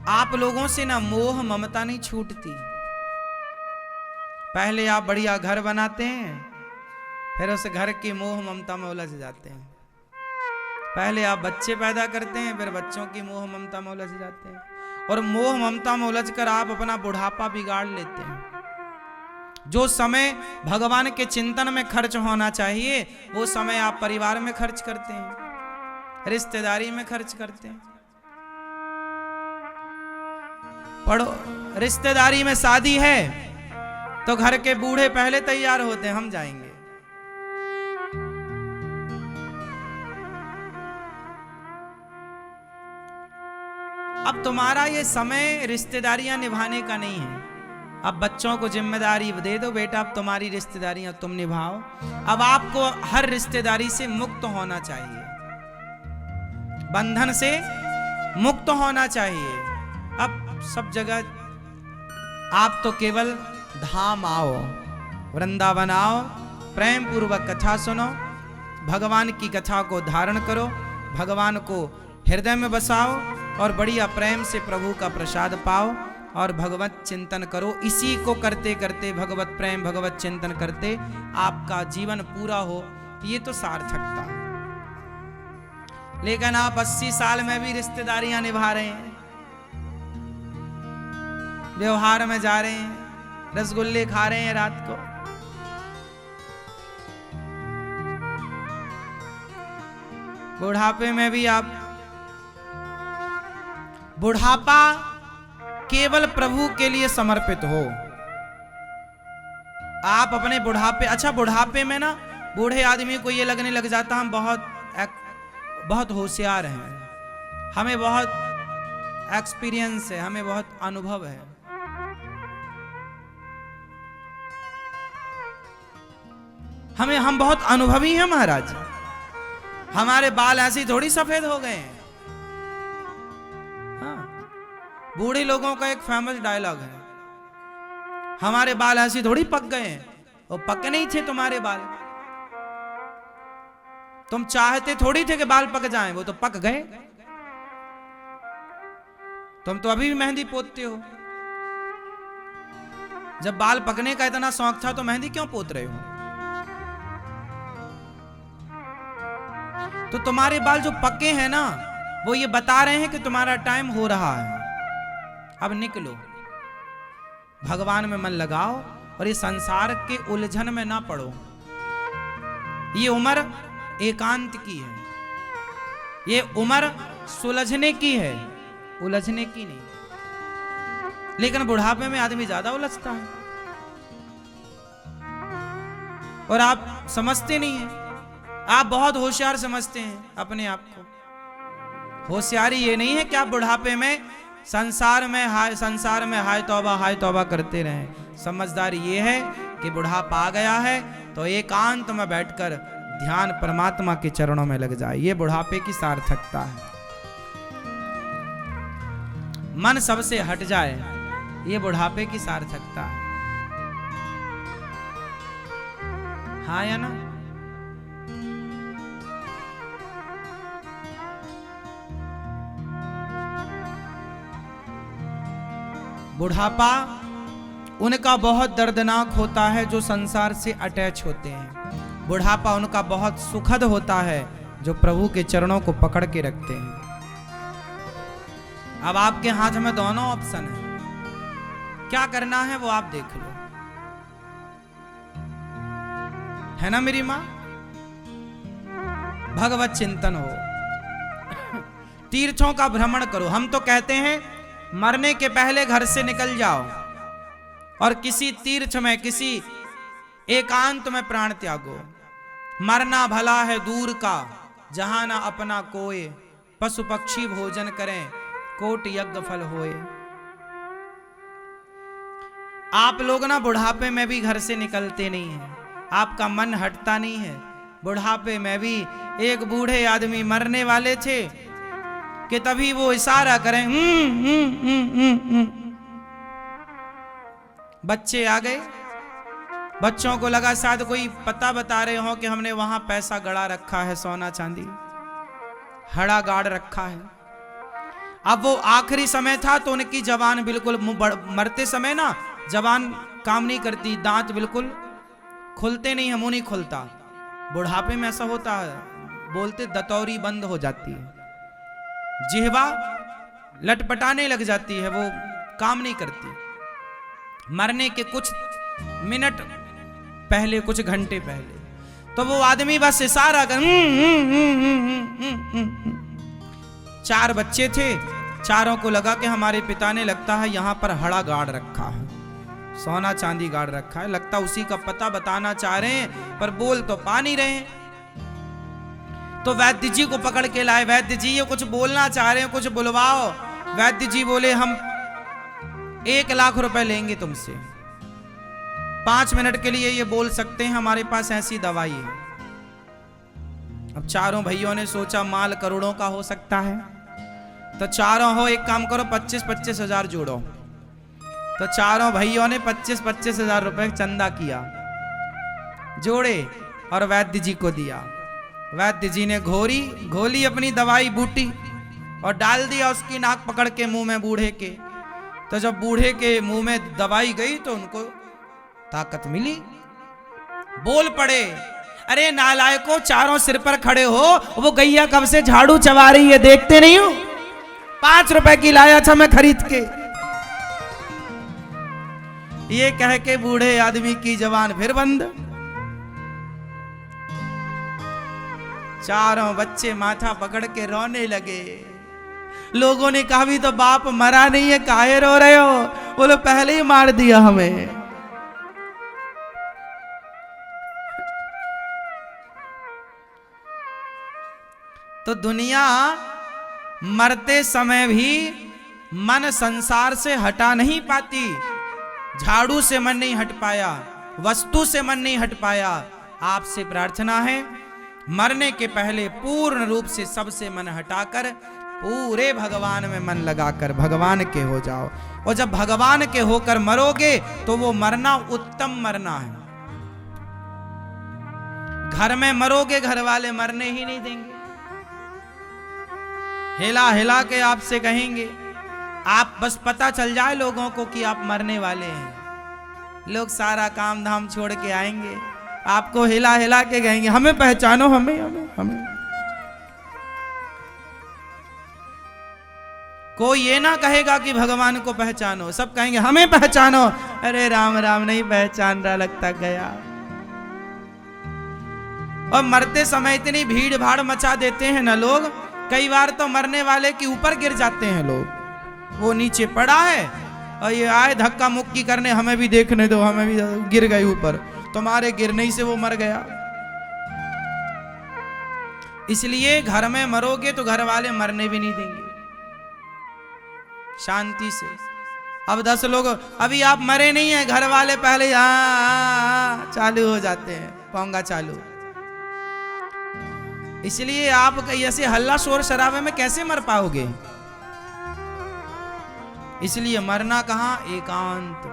आप लोगों से ना मोह ममता नहीं छूटती। पहले आप बढ़िया घर बनाते हैं, फिर उस घर की मोह ममता में उलझ जाते हैं। पहले आप बच्चे पैदा करते हैं, फिर बच्चों की मोह ममता में उलझ जाते हैं, और मोह ममता में उलझकर आप अपना बुढ़ापा बिगाड़ लेते हैं। जो समय भगवान के चिंतन में खर्च होना चाहिए, वो समय आप परिवार में खर्च करते हैं, रिश्तेदारी में खर्च करते हैं। पढ़ो, रिश्तेदारी में शादी है तो घर के बूढ़े पहले तैयार होते हैं, हम जाएंगे। अब तुम्हारा ये समय रिश्तेदारियां निभाने का नहीं है। अब बच्चों को जिम्मेदारी दे दो, बेटा अब तुम्हारी रिश्तेदारियां तुम निभाओ। अब आपको हर रिश्तेदारी से मुक्त होना चाहिए, बंधन से मुक्त होना चाहिए। अब सब जगह आप तो केवल धाम आओ, वृंदावन आओ, प्रेम पूर्वक कथा सुनो, भगवान की कथा को धारण करो, भगवान को हृदय में बसाओ और बढ़िया प्रेम से प्रभु का प्रसाद पाओ और भगवत चिंतन करो। इसी को करते करते, भगवत प्रेम भगवत चिंतन करते आपका जीवन पूरा हो, ये तो सार्थकता है। लेकिन आप 80 साल में भी रिश्तेदारियां निभा रहे हैं, व्यवहार में जा रहे हैं, रसगुल्ले खा रहे हैं रात को। बुढ़ापे में भी आप, बुढ़ापा केवल प्रभु के लिए समर्पित हो। आप अपने बुढ़ापे, अच्छा बुढ़ापे में ना बूढ़े आदमी को ये लगने लग जाता हम बहुत होशियार हैं, हमें बहुत एक्सपीरियंस है, हमें बहुत अनुभव है। हम बहुत अनुभवी हैं महाराज, हमारे बाल ऐसे ही थोड़ी सफेद हो गए हैं। हाँ, बूढ़े लोगों का एक फेमस डायलॉग है, हमारे बाल ऐसे थोड़ी पक गए हैं। वो पके नहीं थे तुम्हारे बाल, तुम चाहते थोड़ी थे कि बाल पक जाएं, वो तो पक गए। तुम तो अभी भी मेहंदी पोतते हो, जब बाल पकने का इतना शौक था तो मेहंदी क्यों पोत रहे हो? तो तुम्हारे बाल जो पके हैं ना, वो ये बता रहे हैं कि तुम्हारा टाइम हो रहा है, अब निकलो, भगवान में मन लगाओ और ये संसार के उलझन में ना पड़ो। ये उम्र एकांत की है, ये उम्र सुलझने की है, उलझने की नहीं। लेकिन बुढ़ापे में आदमी ज्यादा उलझता है और आप समझते नहीं हैं। आप बहुत होशियार समझते हैं अपने आप को। होशियारी ये नहीं है कि आप बुढ़ापे में संसार में हाय तौबा करते रहें। समझदारी ये है कि बुढ़ापा आ गया है तो एकांत में बैठकर ध्यान परमात्मा के चरणों में लग जाए। ये बुढ़ापे की सार्थकता है। मन सबसे हट जाए, ये बुढ़ापे की सार्थकता है। हाँ या ना? बुढ़ापा उनका बहुत दर्दनाक होता है जो संसार से अटैच होते हैं। बुढ़ापा उनका बहुत सुखद होता है जो प्रभु के चरणों को पकड़ के रखते हैं। अब आपके हाथ में दोनों ऑप्शन है, क्या करना है वो आप देख लो, है ना मेरी मां? भगवत चिंतन हो, तीर्थों का भ्रमण करो। हम तो कहते हैं मरने के पहले घर से निकल जाओ और किसी तीर्थ में, किसी एकांत में प्राण त्यागो। मरना भला है दूर का, जहां ना अपना कोय, पशु पक्षी भोजन करें, कोट यज्ञ फल होए। आप लोग ना बुढ़ापे में भी घर से निकलते नहीं हैं, आपका मन हटता नहीं है। बुढ़ापे में भी एक बूढ़े आदमी मरने वाले थे कि तभी वो इशारा करें, बच्चे आ गए, बच्चों को लगा शायद कोई पता बता रहे हो कि हमने वहां पैसा गड़ा रखा है, सोना चांदी हड़ा गाड़ रखा है। अब वो आखिरी समय था तो उनकी जबान बिल्कुल मरते समय ना जबान काम नहीं करती, दांत बिल्कुल खुलते नहीं है, मुंह नहीं खुलता। बुढ़ापे में ऐसा होता है, बोलते दतौरी बंद हो जाती है, जिह्वा लटपटाने लग जाती है, वो काम नहीं करती। मरने के कुछ मिनट पहले, कुछ घंटे पहले, तो वो आदमी बस इशारा कर, 4 बच्चे थे, चारों को लगा कि हमारे पिता ने लगता है यहां पर हड़ा गाड़ रखा है, सोना चांदी गाड़ रखा है, लगता उसी का पता बताना चाह रहे हैं पर बोल तो पा नहीं रहे हैं। तो वैद्य जी को पकड़ के लाए, वैद्य जी ये कुछ बोलना चाह रहे हैं, कुछ बुलवाओ। वैद्य जी बोले हम 1 लाख रुपए लेंगे तुमसे, 5 मिनट के लिए ये बोल सकते हैं, हमारे पास ऐसी दवाई है। अब चारों भाइयों ने सोचा माल करोड़ों का हो सकता है, तो चारों हो एक काम करो 25-25 हजार जोड़ो। तो चारों भाइयों ने 25-25 हजार रुपए चंदा किया, जोड़े और वैद्य जी को दिया। वैद्य जी ने घोली अपनी दवाई बूटी और डाल दिया उसकी नाक पकड़ के मुंह में बूढ़े के। तो जब बूढ़े के मुंह में दवाई गई तो उनको ताकत मिली, बोल पड़े, अरे नालायकों, चारों सिर पर खड़े हो, वो गैया कब से झाड़ू चबा रही है देखते नहीं हो, 5 रुपए की लाया था मैं खरीद के। ये कह के बूढ़े आदमी की जबान फिर बंद। चारों बच्चे माथा पकड़ के रोने लगे। लोगों ने कहा भी तो बाप मरा नहीं है, काहे रो रहे हो? बोले पहले ही मार दिया हमें। तो दुनिया मरते समय भी मन संसार से हटा नहीं पाती। झाड़ू से मन नहीं हट पाया, वस्तु से मन नहीं हट पाया। आपसे प्रार्थना है मरने के पहले पूर्ण रूप से सबसे मन हटाकर पूरे भगवान में मन लगाकर भगवान के हो जाओ। और जब भगवान के होकर मरोगे तो वो मरना उत्तम मरना है। घर में मरोगे घर वाले मरने ही नहीं देंगे, हिला हिला के आपसे कहेंगे, आप बस पता चल जाए लोगों को कि आप मरने वाले हैं, लोग सारा काम धाम छोड़ के आएंगे, आपको हिला हिला के कहेंगे हमें पहचानो, हमें हमें हमें। कोई ये ना कहेगा कि भगवान को पहचानो, सब कहेंगे हमें पहचानो। अरे राम राम, नहीं पहचान रहा, लगता गया। और मरते समय इतनी भीड़ भाड़ मचा देते हैं ना लोग, कई बार तो मरने वाले के ऊपर गिर जाते हैं लोग। वो नीचे पड़ा है और ये आए धक्का मुक्की करने, हमें भी देखने दो, हमें भी, गिर गए ऊपर। तुम्हारे गिरने ही से वो मर गया। इसलिए घर में मरोगे तो घर वाले मरने भी नहीं देंगे शांति से। अब 10 लोग, अभी आप मरे नहीं है, घर वाले पहले चालू हो जाते हैं, पोंगा चालू। इसलिए आप ऐसे हल्ला शोर शराबे में कैसे मर पाओगे? इसलिए मरना कहां? एकांत।